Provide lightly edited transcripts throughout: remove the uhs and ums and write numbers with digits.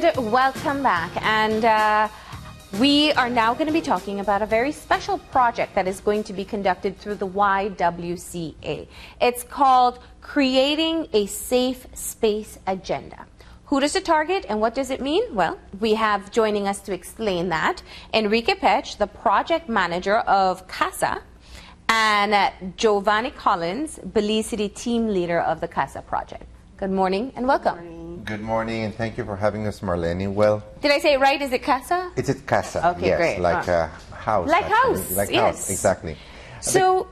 And welcome back. And we are now going to be talking about a very special project that is going to be conducted through the YWCA. It's called Creating a Safe Space Agenda. Who does it target and what does it mean? Well, we have joining us to explain that Enrique Pech, the project manager of Cassa, and Giovanni Collins, Belize City team leader of the Cassa project. Good morning and welcome. Good morning. Good morning, and thank you for having us, Marlene. Well, did I say it right? Is it Cassa? It's Cassa. Okay, yes, great. Like a house. Like actually. house. Like yes. house, exactly. So,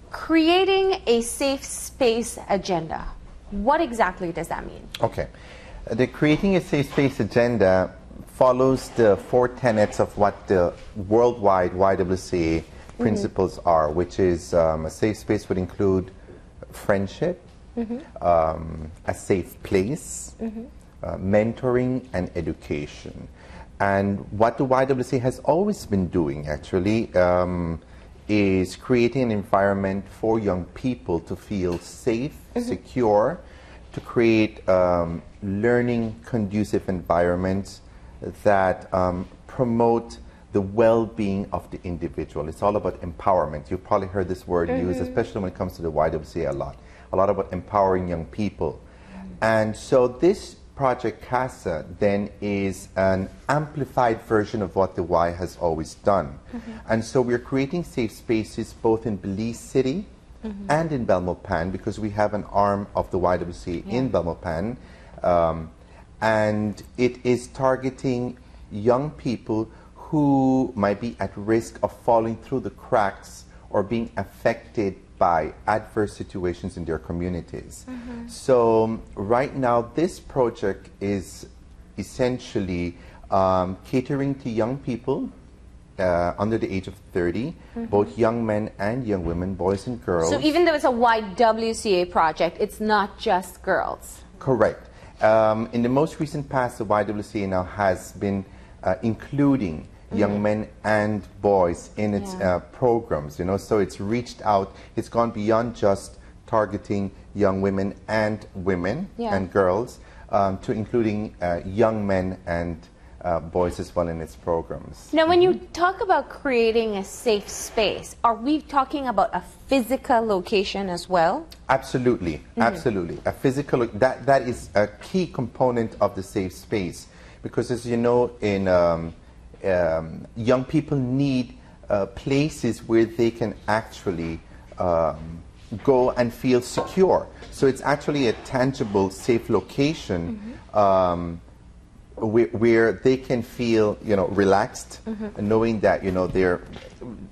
creating a safe space agenda. What exactly does that mean? Okay. The Creating a Safe Space Agenda follows the 4 tenets of what the worldwide YWCA principles are, which is a safe space would include friendship, a safe place, mentoring, and education. And what the YWCA has always been doing, actually, is creating an environment for young people to feel safe, secure, to create learning conducive environments that promote the well-being of the individual. It's all about empowerment. You've probably heard this word used, especially when it comes to the YWCA a lot about empowering young people. And so this project Cassa then is an amplified version of what the Y has always done. And so we're creating safe spaces both in Belize City and in Belmopan, because we have an arm of the YWCA in Belmopan. And it is targeting young people who might be at risk of falling through the cracks or being affected by adverse situations in their communities. So right now this project is essentially catering to young people under the age of 30, both young men and young women, boys and girls. So even though it's a YWCA project, it's not just girls. Correct. In the most recent past, the YWCA now has been including young men and boys in its programs, you know, so it's reached out, it's gone beyond just targeting young women and women and girls to including young men and boys as well in its programs. Now, when you talk about creating a safe space, are we talking about a physical location as well? Absolutely, absolutely. A physical, that is a key component of the safe space, because as you know, in young people need places where they can actually go and feel secure. So it's actually a tangible, safe location where they can feel, you know, relaxed, knowing that, you know, they're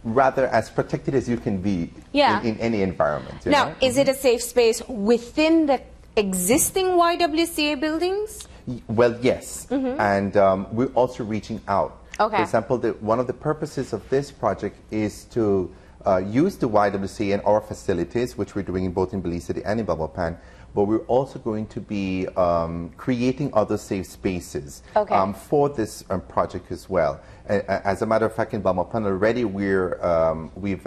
rather as protected as you can be in any environment. You know? Is it a safe space within the existing YWCA buildings? Well, yes. And we're also reaching out. For example, one of the purposes of this project is to use the YWCA and our facilities, which we're doing both in Belize City and in Belmopan, but we're also going to be creating other safe spaces for this project as well. As a matter of fact, in Belmopan already we've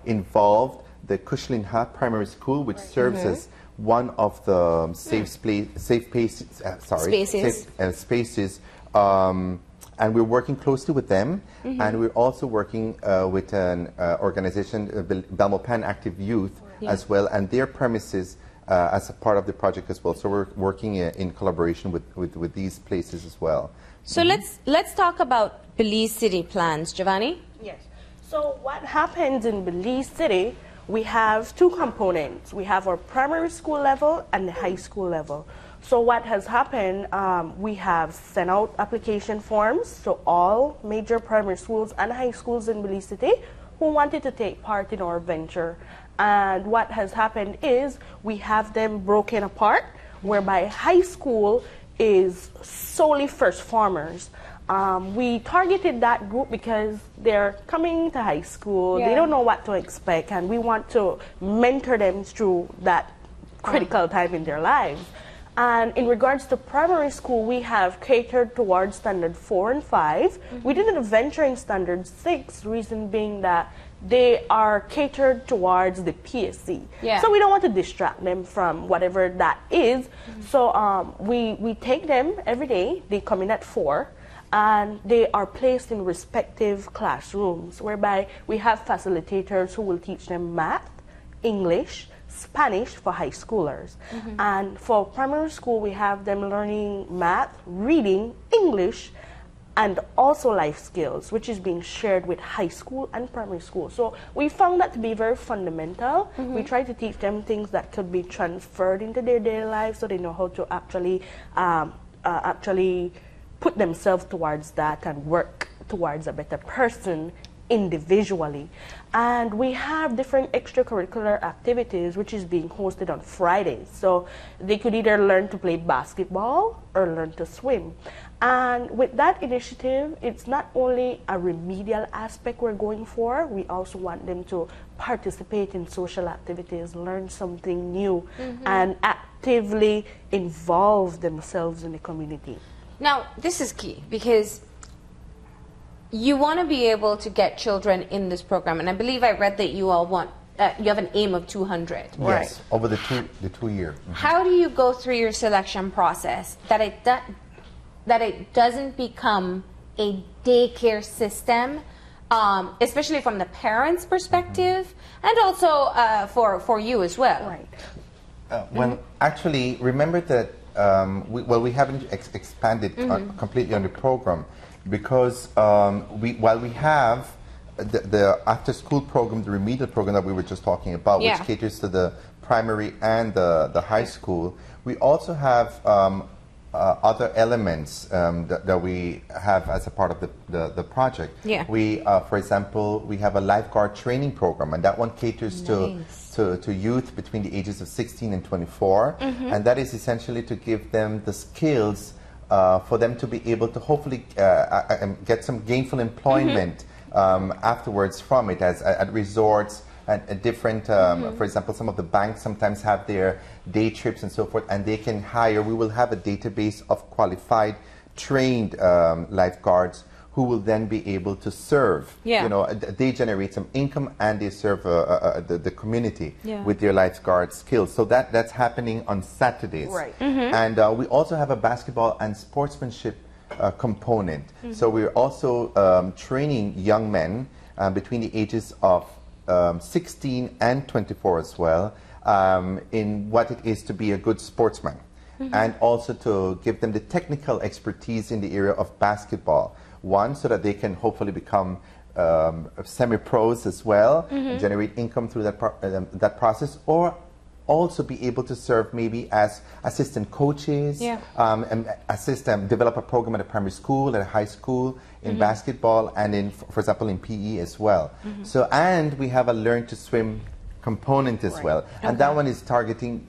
involved the Kushlinha Primary School, which serves as one of the safe spaces. And we're working closely with them, and we're also working with an organization, Belmopan Active Youth, as well, and their premises as a part of the project as well. So we're working in collaboration with these places as well. So let's talk about Belize City plans, Giovanni. Yes. So what happens in Belize City? We have 2 components. We have our primary school level and the high school level. So what has happened, we have sent out application forms to all major primary schools and high schools in Belize City who wanted to take part in our venture. And what has happened is we have them broken apart, whereby high school is solely first formers. We targeted that group because they're coming to high school, they don't know what to expect, and we want to mentor them through that critical time in their lives. And in regards to primary school, we have catered towards standard 4 and 5. We didn't venture in standard 6, reason being that they are catered towards the PSC. Yeah. So we don't want to distract them from whatever that is. So we take them every day. They come in at 4. And they are placed in respective classrooms, whereby we have facilitators who will teach them math, English, Spanish for high schoolers. And for primary school, we have them learning math, reading, English, and also life skills, which is being shared with high school and primary school. So we found that to be very fundamental. We try to teach them things that could be transferred into their daily lives, so they know how to actually put themselves towards that and work towards a better person individually. And we have different extracurricular activities which is being hosted on Fridays. So they could either learn to play basketball or learn to swim. And with that initiative, it's not only a remedial aspect we're going for, we also want them to participate in social activities, learn something new, and actively involve themselves in the community. Now, this is key because you want to be able to get children in this program, and I believe I read that you all want, you have an aim of 200. Yes, over the two year. How do you go through your selection process that it doesn't become a daycare system, especially from the parents' perspective, and also for you as well? Right. When actually, remember that we haven't expanded completely on the program because while we have the after-school program, the remedial program that we were just talking about, which caters to the primary and the high school, we also have other elements that we have as a part of the project. Yeah. We, for example, we have a lifeguard training program, and that one caters to youth between the ages of 16 and 24, and that is essentially to give them the skills for them to be able to hopefully get some gainful employment afterwards from it, as at resorts and different, for example, some of the banks sometimes have their day trips and so forth, and they can hire, we will have a database of qualified, trained lifeguards who will then be able to serve. Yeah. You know, they generate some income and they serve the community with their lifeguard skills. So that's happening on Saturdays. Right. And we also have a basketball and sportsmanship component. So we're also training young men between the ages of 16 and 24 as well in what it is to be a good sportsman, and also to give them the technical expertise in the area of basketball. One, so that they can hopefully become semi-pros as well, generate income through that process, or also be able to serve maybe as assistant coaches, and develop a program at a primary school, at a high school, in basketball, and in, for example, in PE as well. So, and we have a learn to swim component as well, and that one is targeting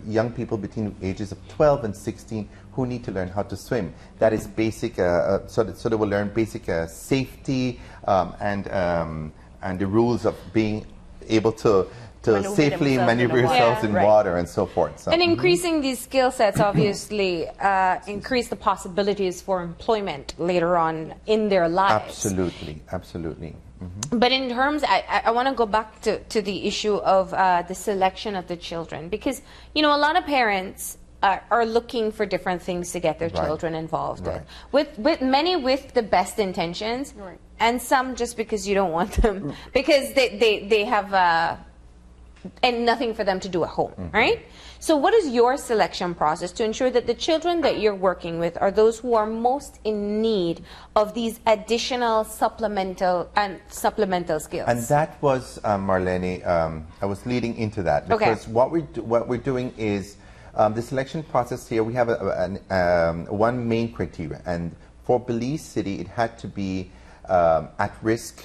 young people between the ages of 12 and 16 who need to learn how to swim. That is basic, so they will learn basic safety and the rules of being able to safely maneuver yourselves in water and so forth. So. And increasing these skill sets obviously increase the possibilities for employment later on in their lives. Absolutely, absolutely. But in terms, I want to go back to the issue of the selection of the children, because, you know, a lot of parents are looking for different things to get their children involved in. With many with the best intentions, and some just because you don't want them, because they have and nothing for them to do at home, right? So what is your selection process to ensure that the children that you're working with are those who are most in need of these additional supplemental skills? And that was, Marlene, I was leading into that, because what we're doing is the selection process here. We have one main criteria, and for Belize City, it had to be at-risk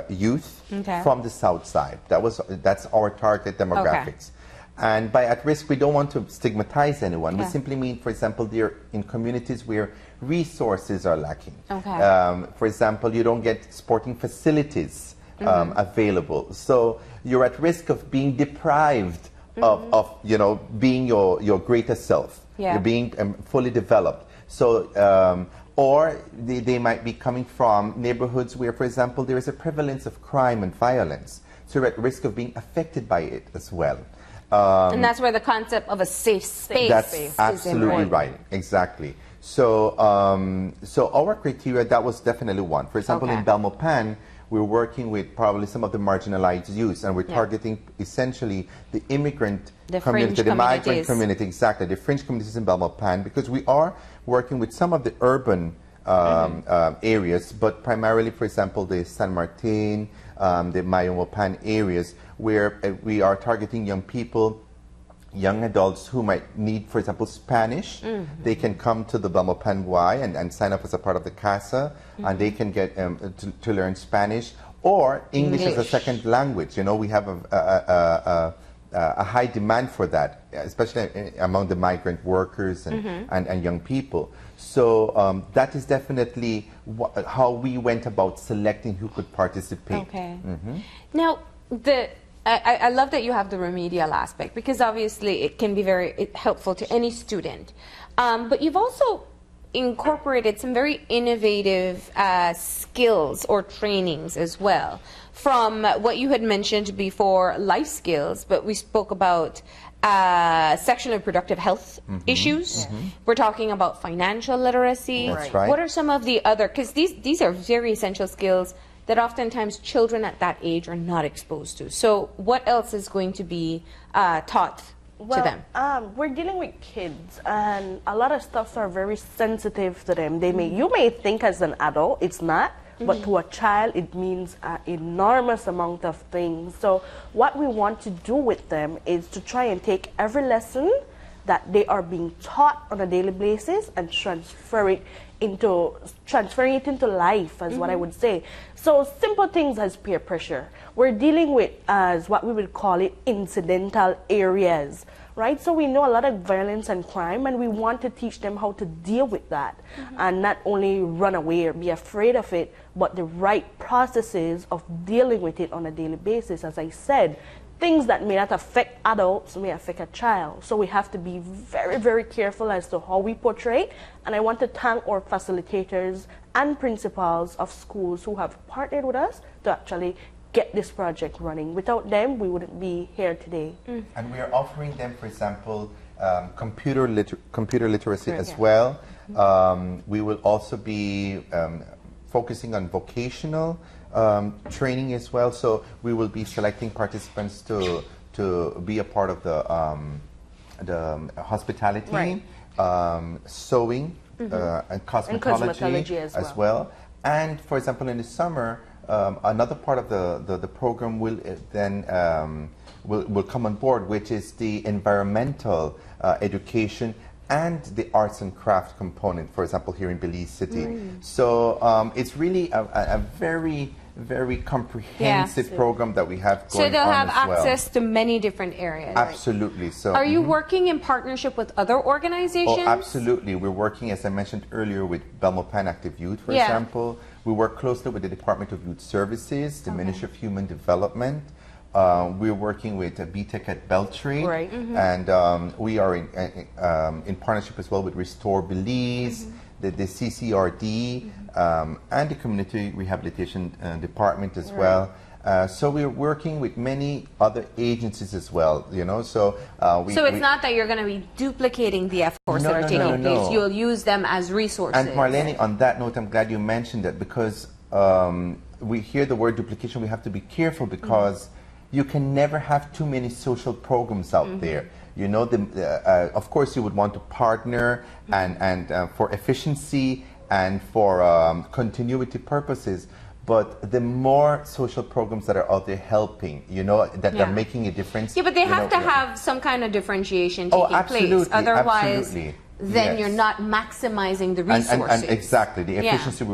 youth from the south side. That's our target demographics. And by at risk, we don't want to stigmatize anyone. We simply mean, for example, they're in communities where resources are lacking. For example, you don't get sporting facilities available. So you're at risk of being deprived of you know, being your greatest self. Yeah. They're being fully developed. So, or they might be coming from neighborhoods where, for example, there is a prevalence of crime and violence. So you're at risk of being affected by it as well. And that's where the concept of a safe space That's is absolutely important. right. Exactly. So, so our criteria, that was definitely one. For example, Okay. in Belmopan, we're working with probably some of the marginalized youth, and we're targeting essentially the immigrant The community, fringe the migrant communities. community, exactly, the fringe communities in Belmopan, because we are working with some of the urban areas, but primarily, for example, the San Martin, the Mayomopan areas, where we are targeting young people, young adults who might need, for example, Spanish. They can come to the Belmopan Y and sign up as a part of the Cassa, and they can get to learn Spanish or English as a second language. You know, we have a high demand for that, especially among the migrant workers and young people. So that is definitely how we went about selecting who could participate. Okay. Now, I love that you have the remedial aspect, because obviously it can be very helpful to any student. But you've also incorporated some very innovative skills or trainings as well. From what you had mentioned before, life skills, but we spoke about sexual and reproductive health issues. We're talking about financial literacy. That's right. What are some of the other, because these are very essential skills that oftentimes children at that age are not exposed to. So what else is going to be taught to them? We're dealing with kids, and a lot of stuff are very sensitive to them. You may think as an adult it's not, but to a child it means an enormous amount of things. So what we want to do with them is to try and take every lesson that they are being taught on a daily basis and transferring it into life, as what I would say. So simple things as peer pressure. We're dealing with as what we would call it incidental areas, right? So we know a lot of violence and crime, and we want to teach them how to deal with that and not only run away or be afraid of it, but the right processes of dealing with it on a daily basis. As I said, things that may not affect adults may affect a child. So we have to be very, very careful as to how we portray it. And I want to thank our facilitators and principals of schools who have partnered with us to actually get this project running. Without them, we wouldn't be here today. And we are offering them, for example, computer literacy as well. We will also be focusing on vocational training as well. So we will be selecting participants to be a part of the hospitality, sewing, and cosmetology as well. And for example, in the summer, another part of the program will then will come on board, which is the environmental education and the arts and craft component, for example, here in Belize City. So it's really a very, very comprehensive program that we have going on. So they'll have as well. access to many different areas. Absolutely. So are you working in partnership with other organizations? Oh, absolutely. We're working, as I mentioned earlier, with Belmopan Active Youth, for example. We work closely with the Department of Youth Services, the Ministry of Human Development. We're working with BTEC at Beltrade, and we are in partnership as well with Restore Belize, the CCRD, and the Community Rehabilitation Department as well. So we're working with many other agencies as well, you know. So so it's not that you're going to be duplicating the efforts that are taking place. You'll use them as resources. And Marlene, on that note, I'm glad you mentioned that, because we hear the word duplication. We have to be careful, because you can never have too many social programs out there. You know, of course, you would want to partner and for efficiency and for continuity purposes. But the more social programs that are out there helping, you know, that are making a difference. Yeah, but they have to have some kind of differentiation taking place. Otherwise, then you're not maximizing the resources. And exactly, the efficiency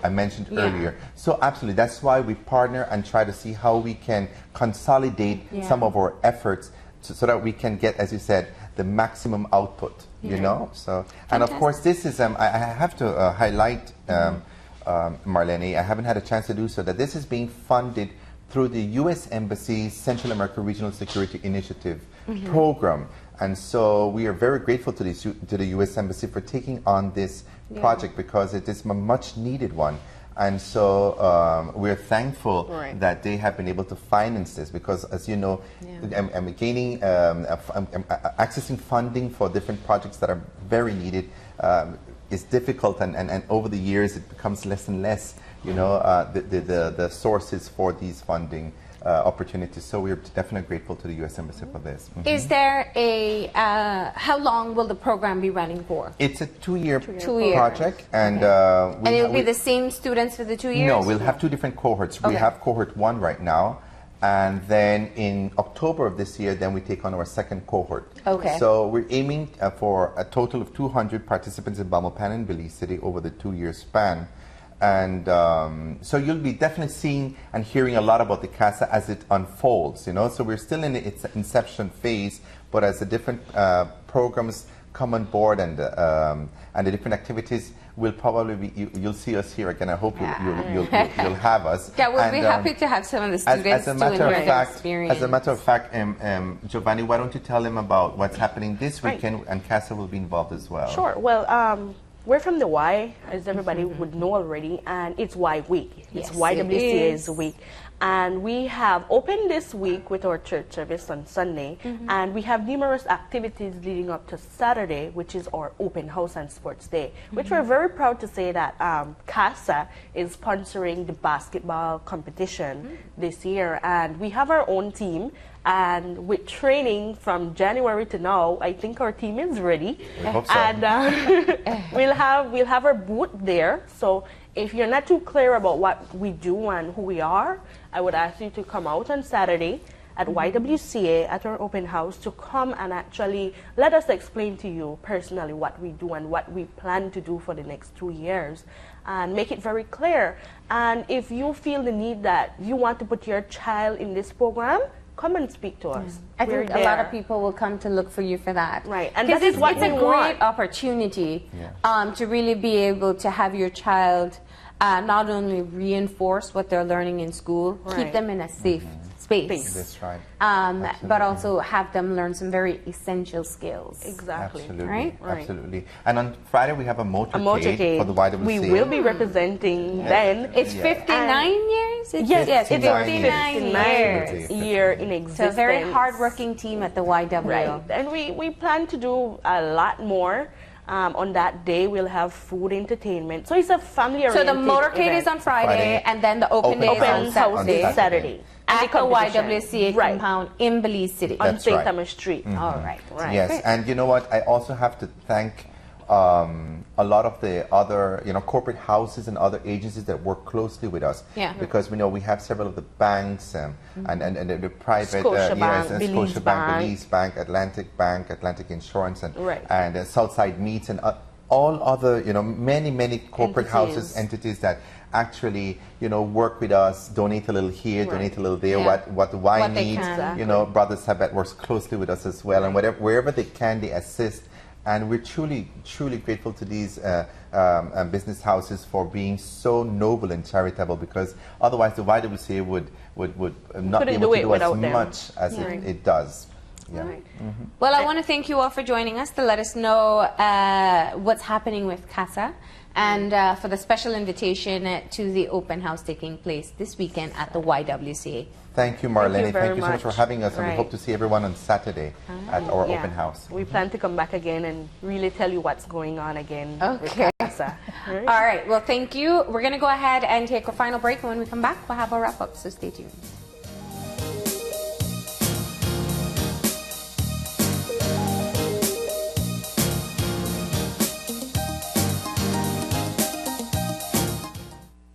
I mentioned earlier. So absolutely, that's why we partner and try to see how we can consolidate some of our efforts so that we can get, as you said, the maximum output, you know. So, and of course, this is, I have to highlight, Marlene, I haven't had a chance to do so, that this is being funded through the U.S. Embassy Central America Regional Security Initiative program. And so we are very grateful to the U.S. Embassy for taking on this project, because it is a much needed one. And so we're thankful that they have been able to finance this, because, as you know, gaining, accessing funding for different projects that are very needed is difficult, and over the years it becomes less and less, you know, the sources for these funding opportunities. So we're definitely grateful to the U.S. Embassy for this. Is there a, how long will the program be running for? It's a two-year project. And and it will be the same students for the 2 years? No, we'll have two different cohorts. We have cohort 1 right now, and then in October of this year, then we take on our second cohort. Okay. So we're aiming for a total of 200 participants in Belmopan and Belize City over the 2-year span. And so you'll be definitely seeing and hearing a lot about the Cassa as it unfolds, you know. So we're still in its inception phase, but as the different programs come on board and the different activities, will probably be, you'll see us here again. I hope you'll have us. Yeah, we'll be happy to have some of the students to hear their experience. As a matter of fact, Giovanni, why don't you tell them about what's happening this weekend, and Cassa will be involved as well. Sure. Well, we're from the Y, as everybody would know already, and it's Y Week. Yes, it's YWCA's week. And we have opened this week with our church service on Sunday, and we have numerous activities leading up to Saturday, which is our open house and sports day, which we're very proud to say that Cassa is sponsoring the basketball competition this year. And we have our own team, and with training from January to now, I think our team is ready. We hope so. And we'll have our booth there. So if you're not too clear about what we do and who we are, I would ask you to come out on Saturday at YWCA at our open house to come and actually let us explain to you personally what we do and what we plan to do for the next 2 years, and make it very clear. And if you feel the need that you want to put your child in this program, come and speak to us. I think a lot of people will come to look for you for that. Right, and because it's a great opportunity to really be able to have your child not only reinforce what they're learning in school, keep them in a safe space. That's right. But also have them learn some very essential skills. Exactly. Absolutely. Right? Absolutely. And on Friday we have a motorcade for the YWCA. We will be representing then. It's 59 years? Yes, it's 59 year in existence. So a very hard-working team at the YW. Right. And we plan to do a lot more. On that day, we'll have food entertainment. So it's a family-oriented So the motorcade is on Friday, and then the open day is on Saturday. At the YWCA compound in Belize City. On St. Thomas Street. All right. Yes, Great. and you know what? I also have to thank a lot of the other, corporate houses and other agencies that work closely with us. Yeah. Because we know we have several of the banks and the private, Scotiabank, Belize Bank, Atlantic Insurance, and Southside Meats, and all other, many corporate houses, entities that actually, work with us, donate a little here, donate a little there, what the Y needs. Brothers Sabbath works closely with us as well, and wherever they can, they assist. And we're truly grateful to these business houses for being so noble and charitable, because otherwise the YWCA would not be able to do as much as it does. Yeah. Well, I want to thank you all for joining us to let us know what's happening with Cassa, and for the special invitation to the open house taking place this weekend at the YWCA. Thank you, Marlene. Thank you so much for having us, and we hope to see everyone on Saturday at our open house. We plan to come back again and really tell you what's going on again with Cassa. All right. Well, thank you. We're going to go ahead and take a final break, and when we come back, we'll have our wrap-up, so stay tuned.